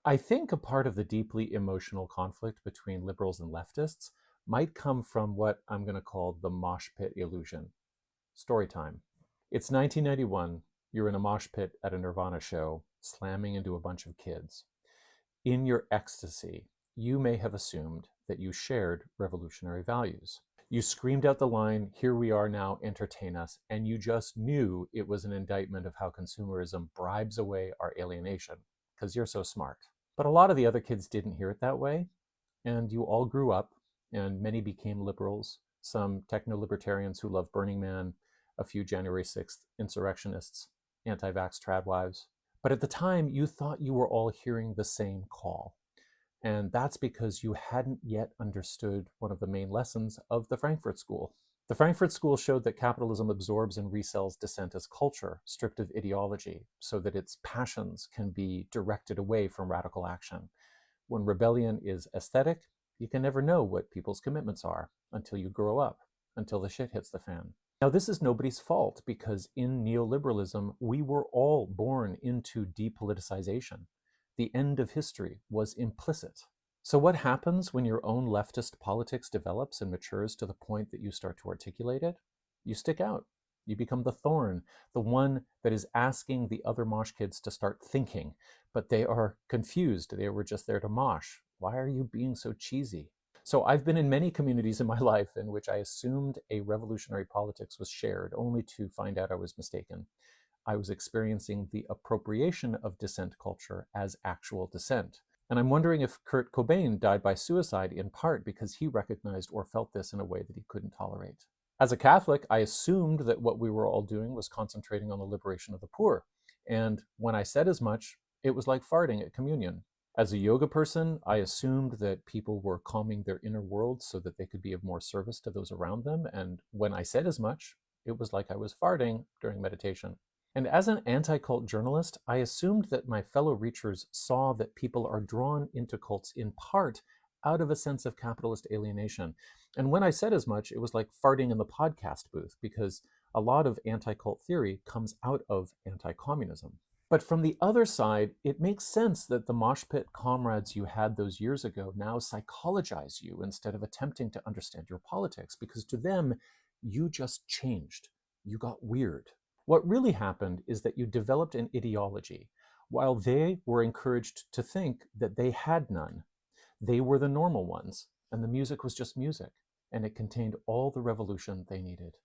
I think a part of the deeply emotional conflict between liberals and leftists might come from what I'm going to call the mosh pit illusion. Story time. It's 1991. You're in a mosh pit at a Nirvana show, slamming into a bunch of kids. In your ecstasy, you may have assumed that you shared revolutionary values. You screamed out the line, "Here we are now, entertain us," and you just knew it was an indictment of how consumerism bribes away our alienation, because you're so smart. But a lot of the other kids didn't hear it that way, and you all grew up, and many became liberals, some techno-libertarians who love Burning Man, a few January 6th insurrectionists, anti-vax tradwives. But at the time, you thought you were all hearing the same call. And that's because you hadn't yet understood one of the main lessons of the Frankfurt School. The Frankfurt School showed that capitalism absorbs and resells dissent as culture, stripped of ideology, so that its passions can be directed away from radical action. When rebellion is aesthetic, you can never know what people's commitments are until you grow up, until the shit hits the fan. Now, this is nobody's fault, because in neoliberalism, we were all born into depoliticization. The end of history was implicit. So what happens when your own leftist politics develops and matures to the point that you start to articulate it? You stick out. You become the thorn, the one that is asking the other mosh kids to start thinking, but they are confused. They were just there to mosh. Why are you being so cheesy? So I've been in many communities in my life in which I assumed a revolutionary politics was shared, only to find out I was mistaken. I was experiencing the appropriation of dissent culture as actual dissent. And I'm wondering if Kurt Cobain died by suicide in part because he recognized or felt this in a way that he couldn't tolerate. As a Catholic, I assumed that what we were all doing was concentrating on the liberation of the poor. And when I said as much, it was like farting at communion. As a yoga person, I assumed that people were calming their inner world so that they could be of more service to those around them. And when I said as much, it was like I was farting during meditation. And as an anti-cult journalist, I assumed that my fellow reachers saw that people are drawn into cults in part out of a sense of capitalist alienation. And when I said as much, it was like farting in the podcast booth, because a lot of anti-cult theory comes out of anti-communism. But from the other side, it makes sense that the mosh pit comrades you had those years ago now psychologize you instead of attempting to understand your politics, because to them, you just changed. You got weird. What really happened is that you developed an ideology, while they were encouraged to think that they had none. They were the normal ones, and the music was just music, and it contained all the revolution they needed.